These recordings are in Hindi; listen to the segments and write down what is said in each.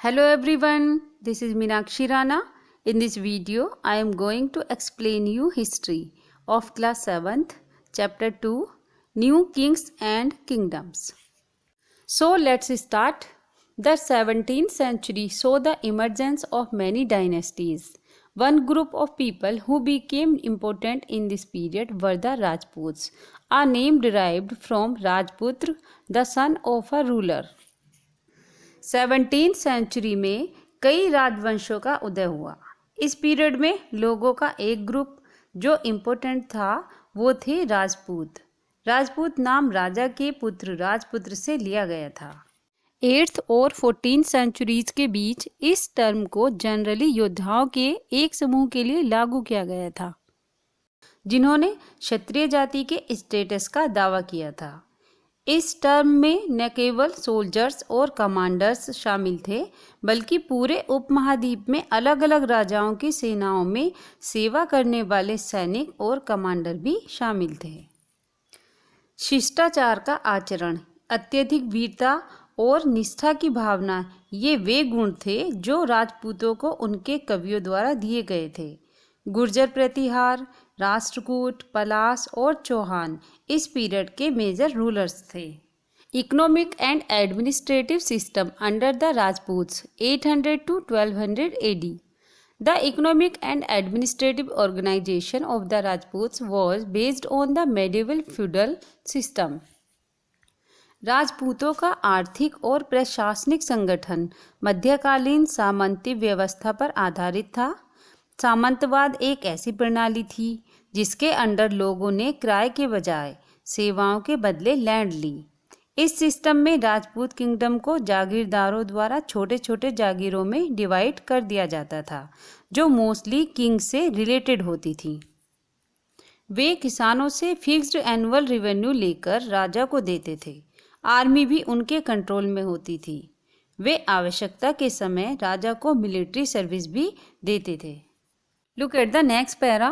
Hello everyone, this is Meenakshi Rana. In this video, I am going to explain you history of class 7th, chapter 2, New Kings and Kingdoms. So let's start. The 17th century saw the emergence of many dynasties. One group of people who became important in this period were the Rajputs, a name derived from Rajputra, the son of a ruler. 17th century में कई राजवंशों का उदय हुआ। इस पीरियड में लोगों का एक ग्रुप जो इम्पोर्टेंट था वो थे राजपूत। राजपूत नाम राजा के पुत्र राजपुत्र से लिया गया था। 8th और 14th सेंचुरीज के बीच इस टर्म को जनरली योद्धाओं के एक समूह के लिए लागू किया गया था जिन्होंने क्षत्रिय जाति के स्टेटस का दावा किया था। इस टर्म में न केवल सोल्जर्स और कमांडर्स शामिल थे बल्कि पूरे उपमहाद्वीप में अलग अलग राजाओं की सेनाओं में सेवा करने वाले सैनिक और कमांडर भी शामिल थे। शिष्टाचार का आचरण, अत्यधिक वीरता और निष्ठा की भावना ये वे गुण थे जो राजपूतों को उनके कवियों द्वारा दिए गए थे। गुर्जर प्रतिहार, राष्ट्रकूट, पलाश और चौहान इस पीरियड के मेजर रूलर्स थे। Economic and administrative system under the Rajputs 800 to 1200 AD. The economic and administrative organization of the Rajputs was based on the medieval feudal system. राजपूतों का आर्थिक और प्रशासनिक संगठन मध्यकालीन सामंती व्यवस्था पर आधारित था। सामंतवाद एक ऐसी प्रणाली थी जिसके अंडर लोगों ने किराए के बजाय सेवाओं के बदले लैंड ली। इस सिस्टम में राजपूत किंगडम को जागीरदारों द्वारा छोटे छोटे जागीरों में डिवाइड कर दिया जाता था जो मोस्टली किंग से रिलेटेड होती थी। वे किसानों से फिक्स्ड एनुअल रेवेन्यू लेकर राजा को देते थे। आर्मी भी उनके कंट्रोल में होती थी। वे आवश्यकता के समय राजा को मिलिट्री सर्विस भी देते थे। Look at the next para.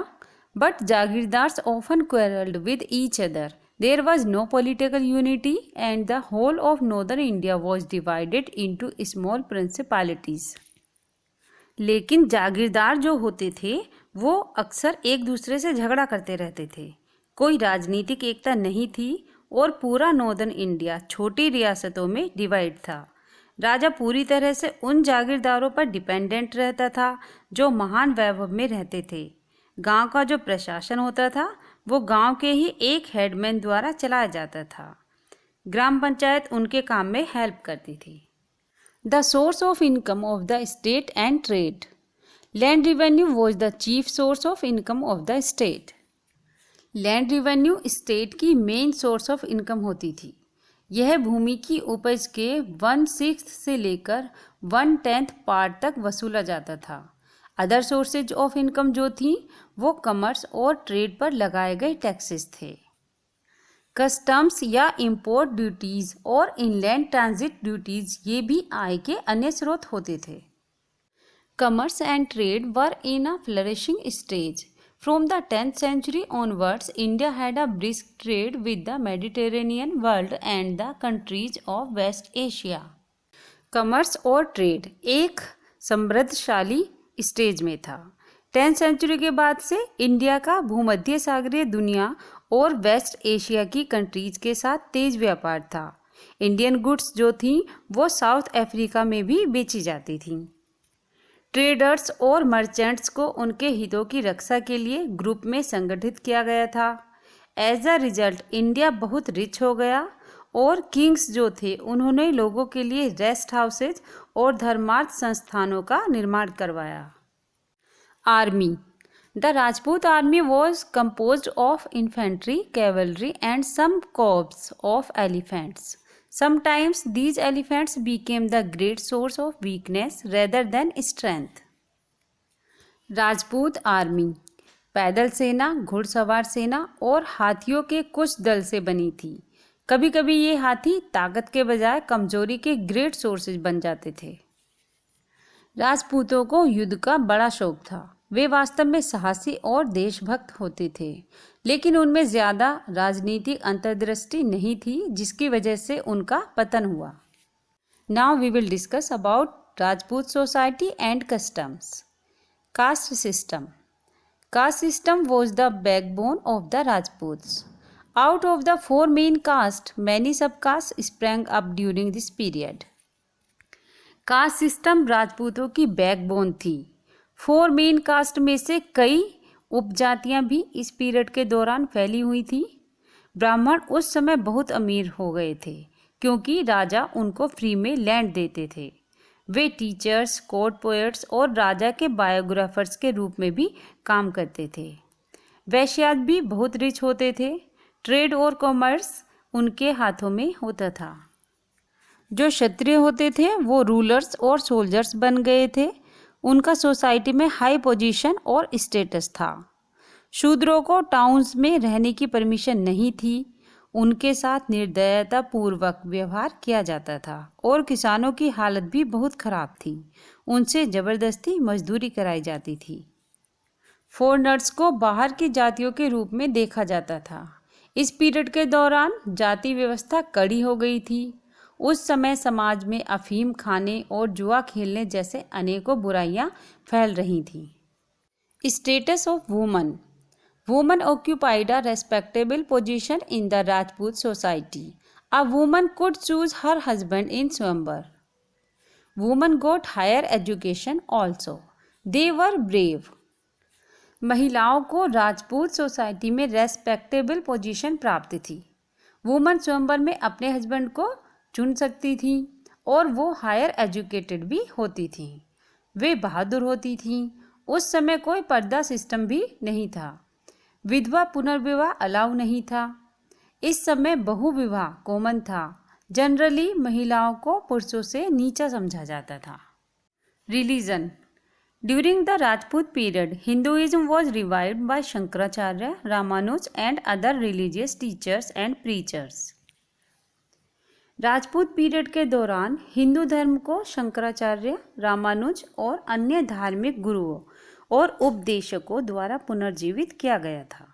But Jagirdars often quarreled with each other. There was no political unity and the whole of northern India was divided into small principalities. लेकिन जागीरदार जो होते थे वो अक्सर एक दूसरे से झगड़ा करते रहते थे। कोई राजनीतिक एकता नहीं थी और पूरा नॉर्दर्न इंडिया छोटी रियासतों में डिवाइड था। राजा पूरी तरह से उन जागीरदारों पर डिपेंडेंट रहता था जो महान वैभव में रहते थे। गांव का जो प्रशासन होता था वो गांव के ही एक हेडमैन द्वारा चलाया जाता था। ग्राम पंचायत उनके काम में हेल्प करती थी। The source of income of the state and trade. Land revenue was the chief source of income of the state. Land revenue state की मेन सोर्स ऑफ इनकम होती थी। यह भूमि की उपज के 1/6 से लेकर 1/10 पार्ट तक वसूला जाता था। अदर सोर्सेज ऑफ इनकम जो थी वो कमर्स और ट्रेड पर लगाए गए टैक्सेस थे। कस्टम्स या इंपोर्ट ड्यूटीज और इनलैंड ट्रांजिट ड्यूटीज ये भी आय के अन्य स्रोत होते थे। Commerce and trade were in a flourishing stage. From the 10th century onwards, India had a brisk trade with the Mediterranean world and the countries of West Asia. Commerce और ट्रेड एक समृद्धशाली स्टेज में था। 10th सेंचुरी के बाद से इंडिया का भूमध्य सागरीय दुनिया और वेस्ट एशिया की कंट्रीज के साथ तेज व्यापार था। इंडियन गुड्स जो थी वो साउथ अफ्रीका में भी बेची जाती थी। ट्रेडर्स और मर्चेंट्स को उनके हितों की रक्षा के लिए ग्रुप में संगठित किया गया था। एज अ रिजल्ट इंडिया बहुत रिच हो गया और किंग्स जो थे उन्होंने लोगों के लिए रेस्ट हाउसेज और धर्मार्थ संस्थानों का निर्माण करवाया। Army. The Rajput army was composed of infantry, cavalry and some corps of elephants. Sometimes these elephants became the great source of weakness rather than strength. Rajput army पैदल सेना, घुड़सवार सेना और हाथियों के कुछ दल से बनी थी। कभी कभी ये हाथी ताकत के बजाय कमजोरी के ग्रेट सोर्सेज बन जाते थे। राजपूतों को युद्ध का बड़ा शौक था। वे वास्तव में साहसी और देशभक्त होते थे, लेकिन उनमें ज़्यादा राजनीतिक अंतर्दृष्टि नहीं थी जिसकी वजह से उनका पतन हुआ। Now we will discuss about Rajput society and customs. Caste system. Caste system was the backbone of the Rajputs. Out of the four main castes, many subcastes sprang up during this period. Caste system राजपूतों की बैकबोन थी। फोर मेन कास्ट में से कई उपजातियां भी इस पीरियड के दौरान फैली हुई थी। ब्राह्मण उस समय बहुत अमीर हो गए थे क्योंकि राजा उनको फ्री में लैंड देते थे। वे टीचर्स, कोर्ट पोएट्स और राजा के बायोग्राफर्स के रूप में भी काम करते थे। वैश्यात भी बहुत रिच होते थे। ट्रेड और कॉमर्स उनके हाथों में होता था। जो क्षत्रिय होते थे वो रूलर्स और सोल्जर्स बन गए थे। उनका सोसाइटी में हाई पोजीशन और स्टेटस था। शूद्रों को टाउन्स में रहने की परमिशन नहीं थी। उनके साथ निर्दयता पूर्वक व्यवहार किया जाता था और किसानों की हालत भी बहुत खराब थी। उनसे ज़बरदस्ती मजदूरी कराई जाती थी। फॉरेनर्स को बाहर की जातियों के रूप में देखा जाता था। इस पीरियड के दौरान जाति व्यवस्था कड़ी हो गई थी। उस समय समाज में अफीम खाने और जुआ खेलने जैसे अनेकों बुराइयां फैल रही थीं। Status of woman. Woman occupied a respectable position in the Rajput society. A woman could choose her husband in स्वयंवर। वुमन गोट हायर एजुकेशन ऑल्सो। दे वर ब्रेव। महिलाओं को राजपूत सोसाइटी में रेस्पेक्टेबल पोजीशन प्राप्त थी। वुमन स्वयंवर में अपने हस्बैंड को चुन सकती थी और वो हायर एजुकेटेड भी होती थी। वे बहादुर होती थीं। उस समय कोई पर्दा सिस्टम भी नहीं था। विधवा पुनर्विवाह अलाउ नहीं था। इस समय बहुविवाह कॉमन था। जनरली महिलाओं को पुरुषों से नीचा समझा जाता था। Religion. During the Rajput period Hinduism was revived by Shankaracharya, Ramanuja and other religious teachers and preachers. Rajput period के दौरान हिंदू धर्म को शंकराचार्य, रामानुज और अन्य धार्मिक गुरुओं और उपदेशकों द्वारा पुनर्जीवित किया गया था।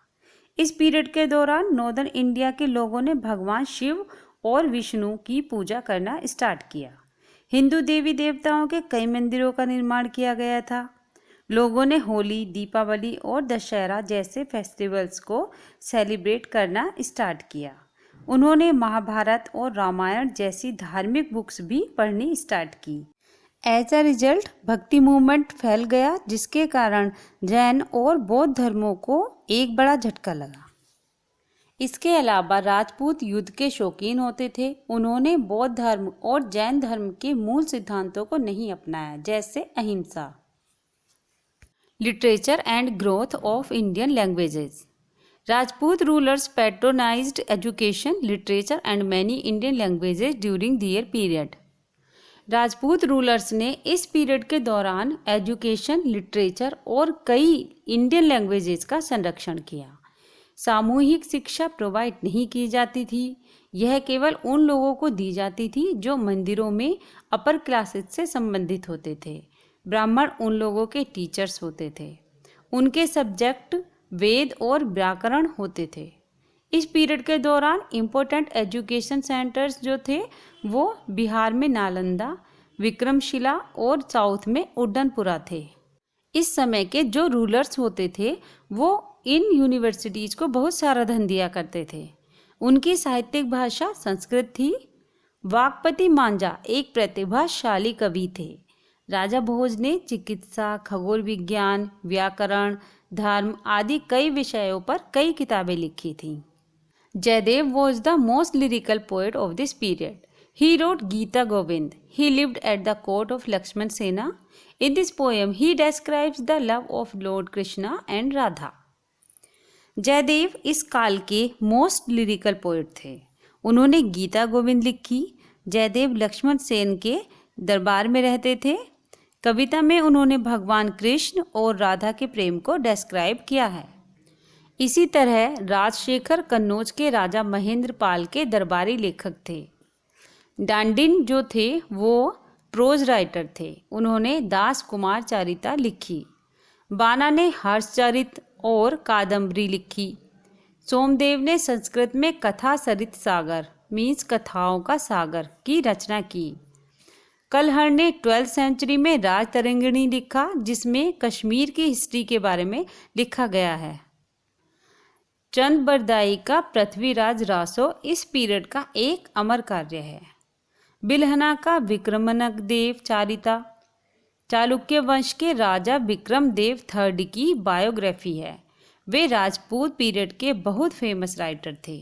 इस पीरियड के दौरान नॉर्दर्न इंडिया के लोगों ने भगवान शिव और विष्णु की पूजा करना स्टार्ट किया। हिंदू देवी देवताओं के कई मंदिरों का निर्माण किया गया था। लोगों ने होली, दीपावली और दशहरा जैसे फेस्टिवल्स को सेलिब्रेट करना स्टार्ट किया। उन्होंने महाभारत और रामायण जैसी धार्मिक बुक्स भी पढ़नी स्टार्ट की। एज अ रिजल्ट भक्ति मूवमेंट फैल गया, जिसके कारण जैन और बौद्ध धर्मों को एक बड़ा झटका लगा। इसके अलावा राजपूत युद्ध के शौकीन होते थे। उन्होंने बौद्ध धर्म और जैन धर्म के मूल सिद्धांतों को नहीं अपनाया, जैसे अहिंसा। Literature and growth of Indian languages. Rajput rulers patronized education, literature and many Indian languages during their period. Rajput rulers ने इस पीरियड के दौरान एजुकेशन, लिटरेचर और कई इंडियन लैंग्वेजेस का संरक्षण किया। सामूहिक शिक्षा प्रोवाइड नहीं की जाती थी। यह केवल उन लोगों को दी जाती थी जो मंदिरों में अपर क्लासेस से संबंधित होते थे। ब्राह्मण उन लोगों के टीचर्स होते थे। उनके सब्जेक्ट वेद और व्याकरण होते थे। इस पीरियड के दौरान इम्पोर्टेंट एजुकेशन सेंटर्स जो थे वो बिहार में नालंदा, विक्रमशिला और साउथ में उड्डनपुरा थे। इस समय के जो रूलर्स होते थे वो इन यूनिवर्सिटीज़ को बहुत सारा धन दिया करते थे। उनकी साहित्यिक भाषा संस्कृत थी। वाक्पति मांझा एक प्रतिभाशाली कवि थे। राजा भोज ने चिकित्सा, खगोल विज्ञान, व्याकरण, धर्म आदि कई विषयों पर कई किताबें लिखी थीं। Jayadev was the most lyrical poet of this period. He wrote Gita Govind. He lived at the court of Lakshman Sena. In this poem he describes the love of lord Krishna and Radha. Jayadev इस काल के मोस्ट लिरिकल पोएट थे। उन्होंने गीता गोविंद लिखी। जयदेव लक्ष्मण सेन के दरबार में रहते थे। कविता में उन्होंने भगवान कृष्ण और राधा के प्रेम को डिस्क्राइब किया है। इसी तरह राजशेखर कन्नौज के राजा महेंद्र पाल के दरबारी लेखक थे। डांडिन जो थे वो प्रोज राइटर थे। उन्होंने दास कुमार चारिता लिखी। बाना ने हर्षचरित और कादम्बरी लिखी। सोमदेव ने संस्कृत में कथा सरित सागर मीन्स कथाओं का सागर की रचना की। कलहर ने 12th सेंचुरी में राज तरंगिणी लिखा, जिसमें कश्मीर की हिस्ट्री के बारे में लिखा गया है। चंद बरदाई का पृथ्वीराज रासो इस पीरियड का एक अमर कार्य है। बिल्हना का विक्रमनक देव चारिता चालुक्य वंश के राजा विक्रम देव थर्ड की बायोग्राफी है। वे राजपूत पीरियड के बहुत फेमस राइटर थे।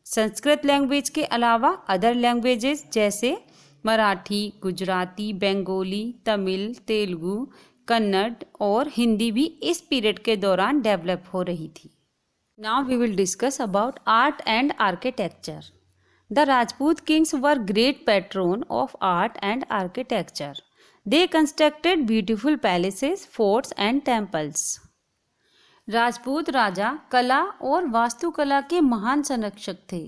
संस्कृत लैंग्वेज के अलावा अदर लैंग्वेजेस जैसे मराठी, गुजराती, बंगाली, तमिल, तेलुगु, कन्नड़ और हिंदी भी इस पीरियड के दौरान डेवलप हो रही थी। Now we will discuss about art and architecture. The Rajput kings were great patron of art and architecture. They constructed beautiful palaces, forts and temples. Rajput राजा कला और वास्तुकला के महान संरक्षक थे।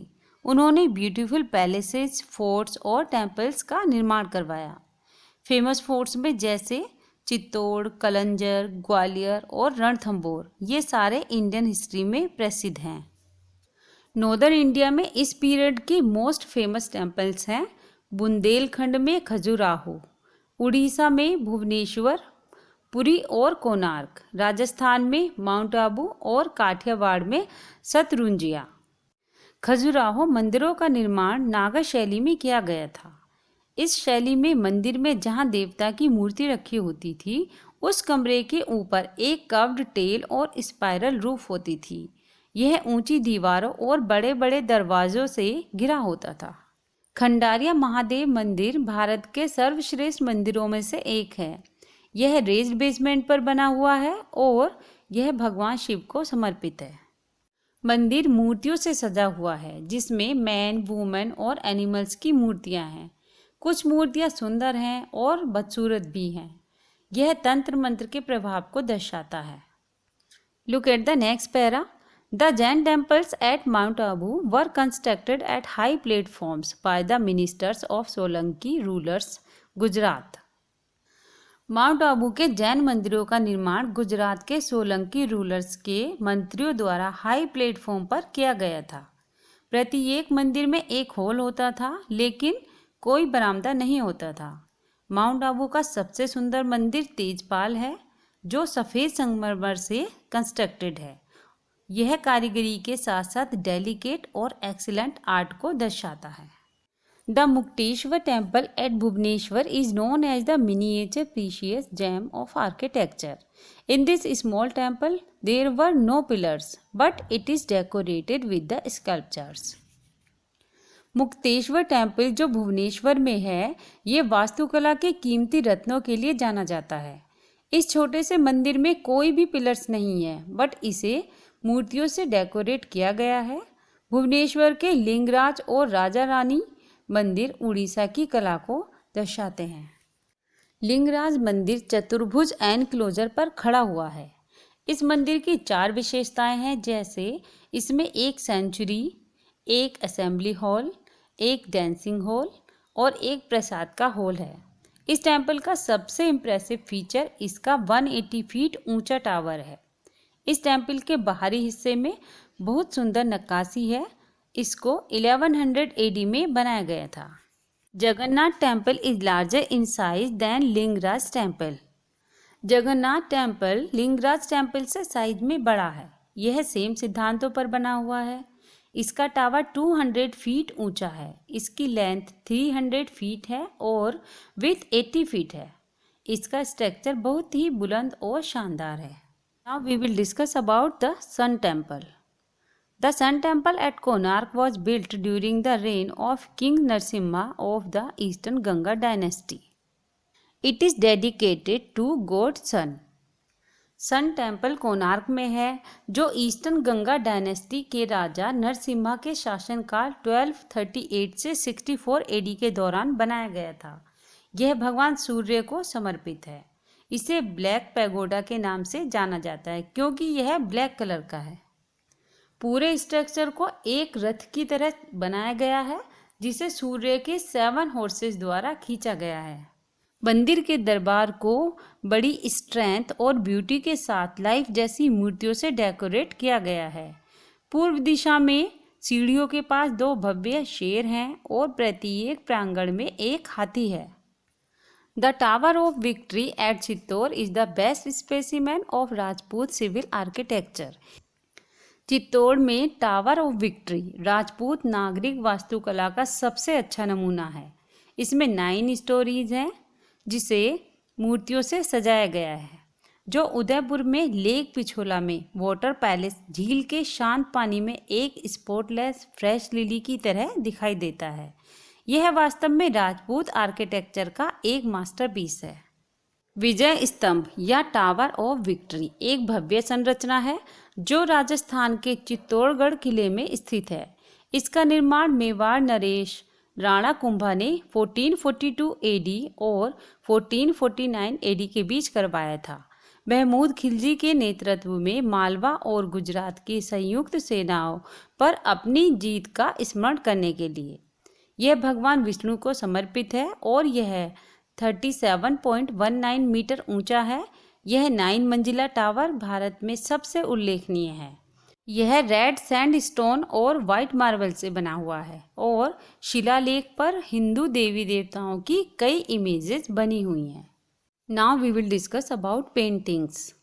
उन्होंने ब्यूटीफुल पैलेसेस, फोर्ट्स और टेम्पल्स का निर्माण करवाया। फेमस फोर्ट्स में जैसे चित्तौड़, कलंजर, ग्वालियर और रणथंबोर, ये सारे इंडियन हिस्ट्री में प्रसिद्ध हैं। नॉर्दर्न इंडिया में इस पीरियड के मोस्ट फेमस टेम्पल्स हैं बुंदेलखंड में खजुराहो, उड़ीसा में भुवनेश्वर, पुरी और कोणार्क, राजस्थान में माउंट आबू और काठियावाड़ में सतरुंजिया। खजुराहो मंदिरों का निर्माण नागा शैली में किया गया था। इस शैली में मंदिर में जहां देवता की मूर्ति रखी होती थी, उस कमरे के ऊपर एक कर्व्ड टेल और स्पाइरल रूफ होती थी। यह ऊंची दीवारों और बड़े बड़े दरवाजों से घिरा होता था। खंडारिया महादेव मंदिर भारत के सर्वश्रेष्ठ मंदिरों में से एक है। यह रेज्ड बेसमेंट पर बना हुआ है और यह भगवान शिव को समर्पित है। मंदिर मूर्तियों से सजा हुआ है, जिसमें मैन, वुमेन और एनिमल्स की मूर्तियां हैं। कुछ मूर्तियां सुंदर हैं और बदसूरत भी हैं। यह तंत्र मंत्र के प्रभाव को दर्शाता है। Look at the next para. The Jain temples at Mount Abu were constructed at high platforms by the ministers of Solanki rulers, Gujarat. Mount Abu के जैन मंदिरों का निर्माण गुजरात के सोलंकी रूलर्स के मंत्रियों द्वारा हाई प्लेटफॉर्म पर किया गया था। प्रत्येक मंदिर में एक हॉल होता था, लेकिन कोई बरामदा नहीं होता था। माउंट आबू का सबसे सुंदर मंदिर तेजपाल है, जो सफ़ेद संगमरमर से कंस्ट्रक्टेड है। यह कारीगरी के साथ साथ डेलिकेट और एक्सीलेंट आर्ट को दर्शाता है। The Mukteshwar temple at Bhubaneswar is known as the miniature precious gem of architecture. In this small temple there were no pillars, but it is decorated with the sculptures. Mukteshwar temple जो भुवनेश्वर में है, ये वास्तुकला के कीमती रत्नों के लिए जाना जाता है। इस छोटे से मंदिर में कोई भी पिलर्स नहीं है, बट इसे मूर्तियों से डेकोरेट किया गया है। भुवनेश्वर के लिंगराज और राजा रानी मंदिर उड़ीसा की कला को दर्शाते हैं। लिंगराज मंदिर चतुर्भुज एनक्लोजर पर खड़ा हुआ है। इस मंदिर की 4 विशेषताएं हैं, जैसे इसमें एक सेंचुरी, एक असेंबली हॉल, एक डांसिंग हॉल और एक प्रसाद का हॉल है। इस टेम्पल का सबसे इम्प्रेसिव फीचर इसका 180 फीट ऊंचा टावर है। इस टेम्पल के बाहरी हिस्से में बहुत सुंदर नक्काशी है। इसको 1100 AD में बनाया गया था। Jagannath temple is larger in size than Lingaraj temple. Jagannath temple Lingaraj temple से साइज में बड़ा है। यह सेम सिद्धांतों पर बना हुआ है। इसका टावर 200 फीट ऊंचा है। इसकी लेंथ 300 फीट है और विड्थ 80 फीट है। इसका स्ट्रक्चर बहुत ही बुलंद और शानदार है। Now we will discuss about the Sun Temple. The Sun Temple at Konark was built during the reign of King Narsimha of the Eastern Ganga dynasty. It is dedicated to God Sun. Sun temple Konark में है, जो ईस्टर्न गंगा डायनेस्टी के राजा नरसिम्हा के शासनकाल 1238 से 64 AD के दौरान बनाया गया था। यह भगवान सूर्य को समर्पित है। इसे ब्लैक पैगोडा के नाम से जाना जाता है, क्योंकि यह ब्लैक कलर का है। पूरे स्ट्रक्चर को एक रथ की तरह बनाया गया है, जिसे सूर्य के 7 हॉर्सेस द्वारा खींचा गया है। मंदिर के दरबार को बड़ी स्ट्रेंथ और ब्यूटी के साथ लाइफ जैसी मूर्तियों से डेकोरेट किया गया है। पूर्व दिशा में सीढ़ियों के पास 2 भव्य शेर हैं और प्रत्येक प्रांगण में एक हाथी है। The Tower of Victory at Chittor is the best specimen of Rajput civil architecture. Chittor में टावर ऑफ विक्ट्री राजपूत नागरिक वास्तुकला का सबसे अच्छा नमूना है। इसमें 9 स्टोरीज हैं जिसे मूर्तियों से सजाया गया है, जो उदयपुर में लेक पिछोला में वाटर पैलेस झील के शांत पानी में एक स्पॉटलेस फ्रेश लिली की तरह दिखाई देता है। यह वास्तव में राजपूत आर्किटेक्चर का एक मास्टरपीस है। विजय स्तंभ या टावर ऑफ विक्ट्री एक भव्य संरचना है जो राजस्थान के चित्तौड़गढ़ किले में स्थित है। इसका निर्माण मेवाड़ नरेश राणा कुंभा ने 1442 एडी और 1449 एडी के बीच करवाया था। महमूद खिलजी के नेतृत्व में मालवा और गुजरात की संयुक्त सेनाओं पर अपनी जीत का स्मरण करने के लिए। यह भगवान विष्णु को समर्पित है और यह 37.19 मीटर ऊंचा है। यह 9 मंजिला टावर भारत में सबसे उल्लेखनीय है। यह रेड सैंडस्टोन और वाइट मार्बल से बना हुआ है और शिलालेख पर हिंदू देवी देवताओं की कई इमेजेस बनी हुई हैं। Now we will discuss about paintings.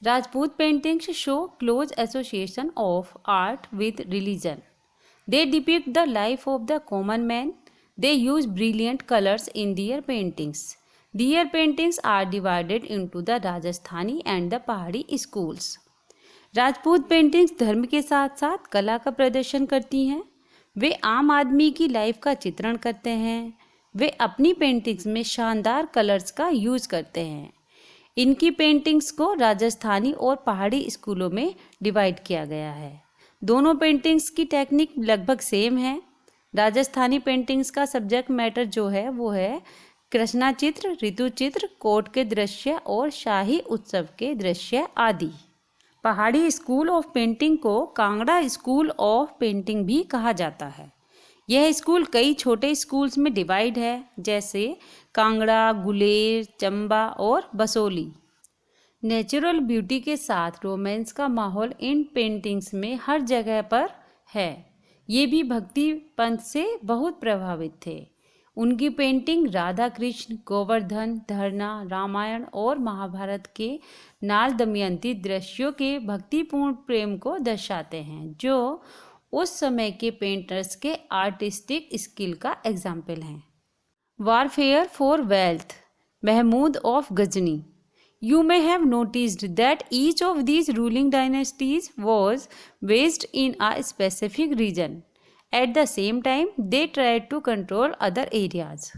Rajput paintings show close association of art with religion. They depict the life of the common man. They use brilliant colors in their paintings. Their paintings are divided into the Rajasthani and the Pahadi schools. Rajput paintings धर्म के साथ साथ कला का प्रदर्शन करती हैं। वे आम आदमी की लाइफ का चित्रण करते हैं। वे अपनी पेंटिंग्स में शानदार कलर्स का यूज़ करते हैं। इनकी पेंटिंग्स को राजस्थानी और पहाड़ी स्कूलों में डिवाइड किया गया है। दोनों पेंटिंग्स की टेक्निक लगभग सेम है। राजस्थानी पेंटिंग्स का सब्जेक्ट मैटर जो है वो है कृष्णा चित्र, ऋतु चित्र, कोर्ट के दृश्य और शाही उत्सव के दृश्य आदि। पहाड़ी स्कूल ऑफ पेंटिंग को कांगड़ा स्कूल ऑफ पेंटिंग भी कहा जाता है। यह स्कूल कई छोटे स्कूल्स में डिवाइड है, जैसे कांगड़ा, गुलेर, चंबा और बसोली। नेचुरल ब्यूटी के साथ रोमांस का माहौल इन पेंटिंग्स में हर जगह पर है। ये भी भक्ति पंथ से बहुत प्रभावित थे। उनकी पेंटिंग राधा कृष्ण, गोवर्धन, धरना, रामायण और महाभारत के नाल दमयंती दृश्यों के भक्तिपूर्ण प्रेम को दर्शाते हैं, जो उस समय के पेंटर्स के आर्टिस्टिक स्किल का एग्जाम्पल हैं। Warfare for wealth, Mahmud of Ghazni. You may have noticed that each of these ruling dynasties was based in a specific region. At the same time, they tried to control other areas.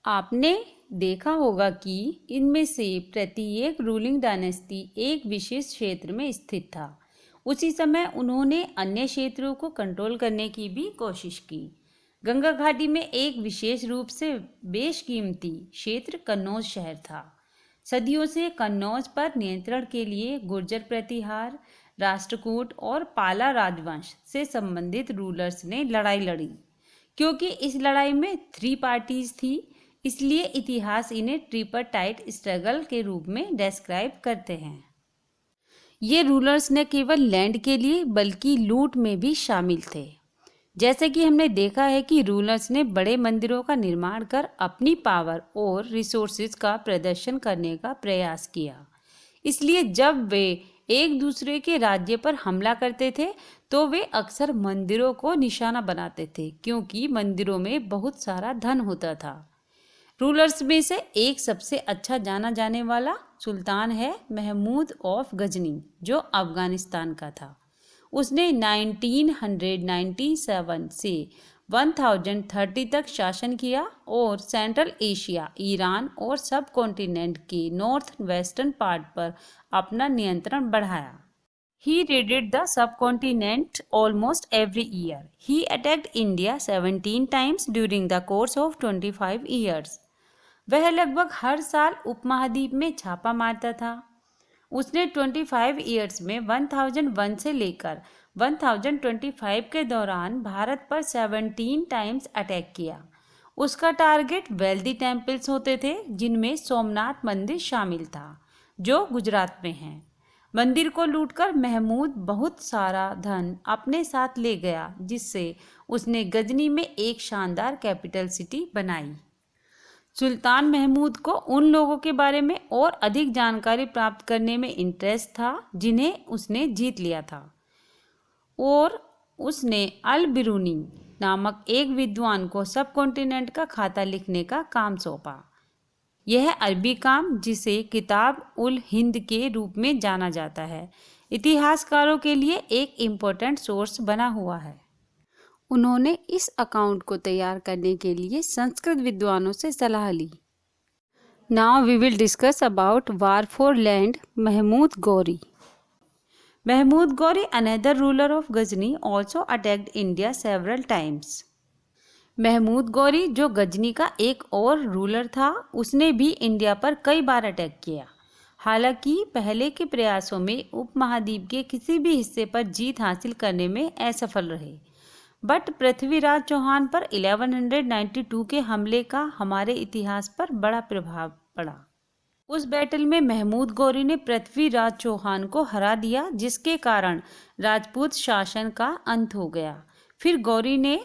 आपने देखा होगा कि इनमें से प्रत्येक रूलिंग डायनेस्टी एक विशेष क्षेत्र में स्थित था। उसी समय उन्होंने अन्य क्षेत्रों को कंट्रोल करने की भी कोशिश की। गंगा घाटी में एक विशेष रूप से बेशकीमती क्षेत्र कन्नौज शहर था। सदियों से कन्नौज पर नियंत्रण के लिए गुर्जर प्रतिहार, राष्ट्रकूट और पाला राजवंश से संबंधित रूलर्स ने लड़ाई लड़ी। क्योंकि इस लड़ाई में 3 पार्टीज थी, इसलिए इतिहास इन्हें ट्रिपरटाइट स्ट्रगल के रूप में डिस्क्राइब करते हैं। ये रूलर्स न केवल लैंड के लिए बल्कि लूट में भी शामिल थे। जैसे कि हमने देखा है कि रूलर्स ने बड़े मंदिरों का निर्माण कर अपनी पावर और रिसोर्सेज का प्रदर्शन करने का प्रयास किया। इसलिए जब वे एक दूसरे के राज्य पर हमला करते थे तो वे अक्सर मंदिरों को निशाना बनाते थे, क्योंकि मंदिरों में बहुत सारा धन होता था। रूलर्स में से एक सबसे अच्छा जाना जाने वाला सुल्तान है महमूद ऑफ गजनी, जो अफगानिस्तान का था। उसने 1997 से 1030 तक शासन किया और सेंट्रल एशिया, ईरान और सब कॉन्टिनेंट के नॉर्थ वेस्टर्न पार्ट पर अपना नियंत्रण बढ़ाया। He raided the subcontinent almost every year. He attacked India 17 times during the course of 25 years. वह लगभग हर साल उपमहाद्वीप में छापा मारता था। उसने 25 ईयर्स में 1001 से लेकर 1025 के दौरान भारत पर 17 टाइम्स अटैक किया। उसका टारगेट वेल्दी टेम्पल्स होते थे, जिनमें सोमनाथ मंदिर शामिल था, जो गुजरात में है। मंदिर को लूटकर महमूद बहुत सारा धन अपने साथ ले गया, जिससे उसने गजनी में एक शानदार कैपिटल सिटी बनाई। सुल्तान महमूद को उन लोगों के बारे में और अधिक जानकारी प्राप्त करने में इंटरेस्ट था जिन्हें उसने जीत लिया था, और उसने अल बिरूनी नामक एक विद्वान को सब कॉन्टिनेंट का खाता लिखने का काम सौंपा। यह अरबी काम, जिसे किताब उल हिंद के रूप में जाना जाता है, इतिहासकारों के लिए एक इम्पोर्टेंट सोर्स बना हुआ है। उन्होंने इस अकाउंट को तैयार करने के लिए संस्कृत विद्वानों से सलाह ली। Now we will discuss about war for land Mahmud Ghori. Mahmud Ghori, another ruler of Ghazni, also attacked India several times. Mahmud Ghori, जो गजनी का एक और रूलर था, उसने भी इंडिया पर कई बार अटैक किया। हालांकि पहले के प्रयासों में उपमहाद्वीप के किसी भी हिस्से पर जीत हासिल करने में असफल रहे, बट पृथ्वीराज चौहान पर 1192 के हमले का हमारे इतिहास पर बड़ा प्रभाव पड़ा। उस बैटल में महमूद गौरी ने पृथ्वीराज चौहान को हरा दिया, जिसके कारण राजपूत शासन का अंत हो गया। फिर गौरी ने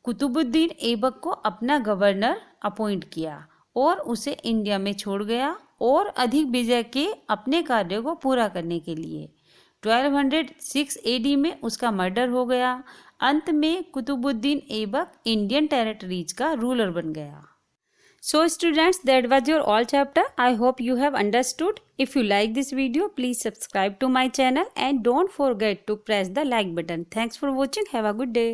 कुतुबुद्दीन ऐबक को अपना गवर्नर अपॉइंट किया और उसे इंडिया में छोड़ गया, और अधिक विजय के अपने कार्यों को पूरा करने के लिए 1206 AD में उसका मर्डर हो गया। अंत में कुतुबुद्दीन ऐबक इंडियन टेरिटरीज का रूलर बन गया। So students, that was your all chapter. I hope you have understood. If you like this video, please subscribe to my channel and don't forget to press the like button. Thanks for watching. Have a good day.